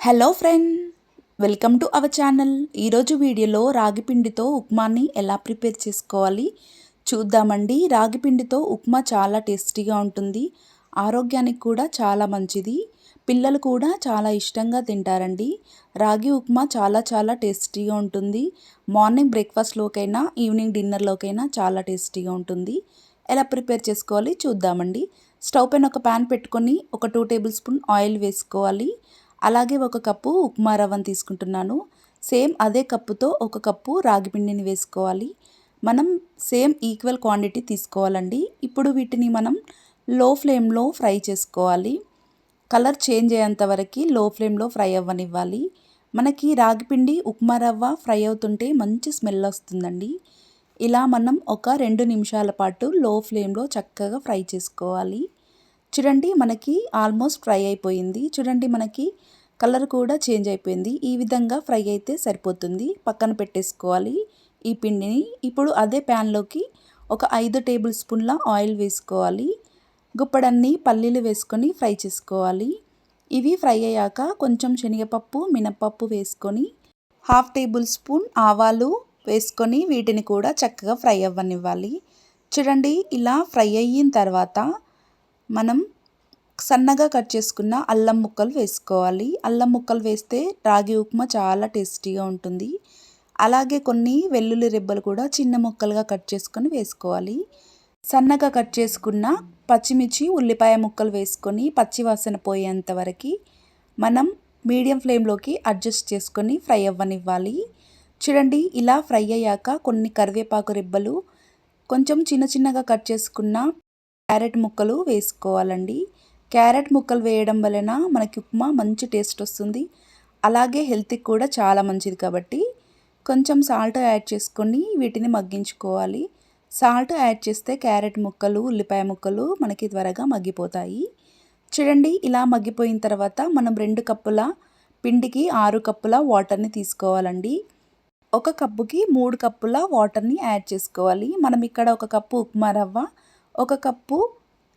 Hello friend, welcome to our channel. ఈరోజు వీడియోలో రాగి పిండితో ఉప్మాని ఎలా ప్రిపేర్ చేసుకోవాలి చూద్దామండి. రాగి పిండితో ఉప్మా చాలా టేస్టీగా ఉంటుంది, ఆరోగ్యానికి కూడా చాలా మంచిది. పిల్లలు కూడా చాలా ఇష్టంగా తింటారండి. రాగి ఉప్మా చాలా టేస్టీగా ఉంటుంది. మార్నింగ్ బ్రేక్ఫాస్ట్లోకైనా ఈవినింగ్ డిన్నర్లోకైనా చాలా టేస్టీగా ఉంటుంది. ఎలా ప్రిపేర్ చేసుకోవాలి చూద్దామండి. స్టవ్ పైన ఒక ప్యాన్ పెట్టుకొని ఒక 2 టేబుల్ స్పూన్ ఆయిల్ వేసుకోవాలి. అలాగే ఒక కప్పు ఉప్మా రవ్వను తీసుకుంటున్నాను. సేమ్ అదే కప్పుతో ఒక కప్పు రాగి పిండిని వేసుకోవాలి. మనం సేమ్ ఈక్వల్ క్వాంటిటీ తీసుకోవాలండి. ఇప్పుడు వీటిని మనం లో ఫ్లేమ్లో ఫ్రై చేసుకోవాలి. కలర్ చేంజ్ అయ్యేంత వరకు లో ఫ్లేమ్లో ఫ్రై అవ్వనివ్వాలి. మనకి రాగి పిండి ఉప్మా రవ్వ ఫ్రై అవుతుంటే మంచి స్మెల్ వస్తుందండి. ఇలా మనం ఒక 2 నిమిషాల పాటు లో ఫ్లేమ్లో చక్కగా ఫ్రై చేసుకోవాలి. చూడండి, మనకి ఆల్మోస్ట్ ఫ్రై అయిపోయింది. చూడండి, మనకి కలర్ కూడా చేంజ్ అయిపోయింది. ఈ విధంగా ఫ్రై అయితే సరిపోతుంది. పక్కన పెట్టేసుకోవాలి ఈ పిండిని. ఇప్పుడు అదే ప్యాన్లోకి ఒక 5 టేబుల్ స్పూన్ల ఆయిల్ వేసుకోవాలి. గుప్పడన్ని పల్లీలు వేసుకొని ఫ్రై చేసుకోవాలి. ఇవి ఫ్రై అయ్యాక కొంచెం శనగపప్పు, మినపప్పు వేసుకొని 1/2 టేబుల్ స్పూన్ ఆవాలు వేసుకొని వీటిని కూడా చక్కగా ఫ్రై అవ్వనివ్వాలి. చూడండి, ఇలా ఫ్రై అయిన తర్వాత మనం సన్నగా కట్ చేసుకున్న అల్లం ముక్కలు వేసుకోవాలి. అల్లం ముక్కలు వేస్తే రాగి ఉప్మా చాలా టేస్టీగా ఉంటుంది. అలాగే కొన్ని వెల్లుల్లి రెబ్బలు కూడా చిన్న ముక్కలుగా కట్ చేసుకొని వేసుకోవాలి. సన్నగా కట్ చేసుకున్న పచ్చిమిర్చి, ఉల్లిపాయ ముక్కలు వేసుకొని పచ్చివాసన పోయేంత వరకు మనం మీడియం ఫ్లేమ్లోకి అడ్జస్ట్ చేసుకొని ఫ్రై అవ్వనివ్వాలి. చూడండి, ఇలా ఫ్రై అయ్యాక కొన్ని కరివేపాకు రెబ్బలు, కొంచెం చిన్నగా కట్ చేసుకున్న క్యారెట్ ముక్కలు వేసుకోవాలండి. క్యారెట్ ముక్కలు వేయడం వలన మనకి ఉప్మా మంచి టేస్ట్ వస్తుంది. అలాగే హెల్త్కి కూడా చాలా మంచిది కాబట్టి కొంచెం సాల్ట్ యాడ్ చేసుకొని వీటిని మగ్గించుకోవాలి. సాల్ట్ యాడ్ చేస్తే క్యారెట్ ముక్కలు, ఉల్లిపాయ ముక్కలు మనకి త్వరగా మగ్గిపోతాయి. చూడండి, ఇలా మగ్గిపోయిన తర్వాత మనం 2 కప్పుల పిండికి 6 కప్పుల వాటర్ని తీసుకోవాలండి. ఒక కప్పుకి 3 కప్పుల వాటర్ని యాడ్ చేసుకోవాలి. మనం ఇక్కడ ఒక కప్పు ఉప్మా రవ్వ, ఒక కప్పు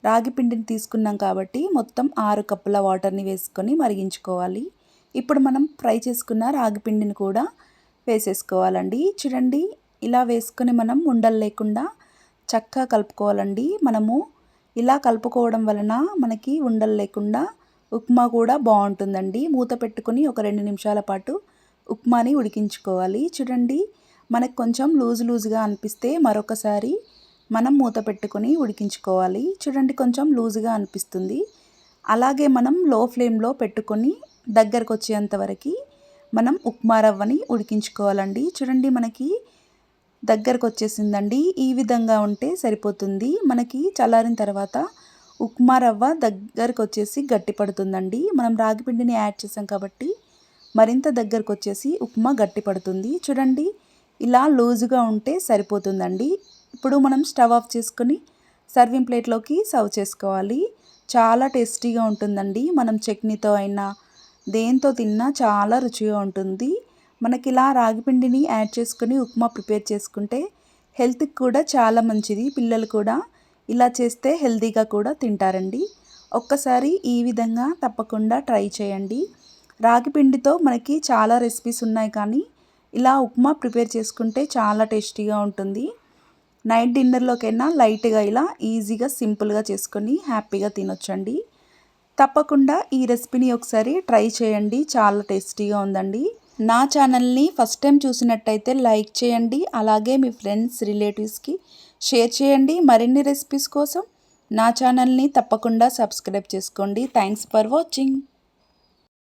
రాగి పిండిని తీసుకున్నాం కాబట్టి మొత్తం 6 కప్పుల వాటర్ని వేసుకొని మరిగించుకోవాలి. ఇప్పుడు మనం ఫ్రై చేసుకున్న రాగి పిండిని కూడా వేసేసుకోవాలండి. చూడండి, ఇలా వేసుకొని మనం ఉండలు లేకుండా చక్కగా కలుపుకోవాలండి. మనము ఇలా కలుపుకోవడం వలన మనకి ఉండలు లేకుండా ఉప్మా కూడా బాగుంటుందండి. మూత పెట్టుకొని ఒక 2 నిమిషాల పాటు ఉప్మాని ఉడికించుకోవాలి. చూడండి, మనకు కొంచెం లూజుగా అనిపిస్తే మరొకసారి మనం మూత పెట్టుకొని ఉడికించుకోవాలి. చూడండి, కొంచెం లూజుగా అనిపిస్తుంది. అలాగే మనం లో ఫ్లేమ్లో పెట్టుకొని దగ్గరకు వచ్చేంత వరకు మనం ఉప్మా రవ్వని ఉడికించుకోవాలండి. చూడండి, మనకి దగ్గరకు వచ్చేసిందండి. ఈ విధంగా ఉంటే సరిపోతుంది. మనకి చల్లారిన తర్వాత ఉప్మా రవ్వ దగ్గరకు వచ్చేసి గట్టి పడుతుందండి. మనం రాగి పిండిని యాడ్ చేసాం కాబట్టి మరింత దగ్గరకు వచ్చేసి ఉప్మా గట్టి పడుతుంది. చూడండి, ఇలా లూజుగా ఉంటే సరిపోతుందండి. ఇప్పుడు మనం స్టవ్ ఆఫ్ చేసుకొని సర్వింగ్ ప్లేట్లోకి సర్వ్ చేసుకోవాలి. చాలా టేస్టీగా ఉంటుందండి. మనం చట్నీతో అయినా దేంతో తిన్నా చాలా రుచిగా ఉంటుంది. మనకి ఇలా రాగి పిండిని యాడ్ చేసుకొని ఉప్మా ప్రిపేర్ చేసుకుంటే హెల్త్కి కూడా చాలా మంచిది. పిల్లలు కూడా ఇలా చేస్తే హెల్తీగా కూడా తింటారండి. ఒక్కసారి ఈ విధంగా తప్పకుండా ట్రై చేయండి. రాగి పిండితో మనకి చాలా రెసిపీస్ ఉన్నాయి, కానీ ఇలా ఉప్మా ప్రిపేర్ చేసుకుంటే చాలా టేస్టీగా ఉంటుంది. నైట్ డిన్నర్లోకైనా లైట్గా ఇలా ఈజీగా సింపుల్గా చేసుకొని హ్యాపీగా తినొచ్చండి. తప్పకుండా ఈ రెసిపీని ఒకసారి ట్రై చేయండి. చాలా టేస్టీగా ఉందండి. నా ఛానల్ని ఫస్ట్ టైం చూసినట్టయితే లైక్ చేయండి. అలాగే మీ ఫ్రెండ్స్, రిలేటివ్స్కి షేర్ చేయండి. మరిన్ని రెసిపీస్ కోసం నా ఛానల్ని తప్పకుండా సబ్స్క్రైబ్ చేసుకోండి. Thanks for watching.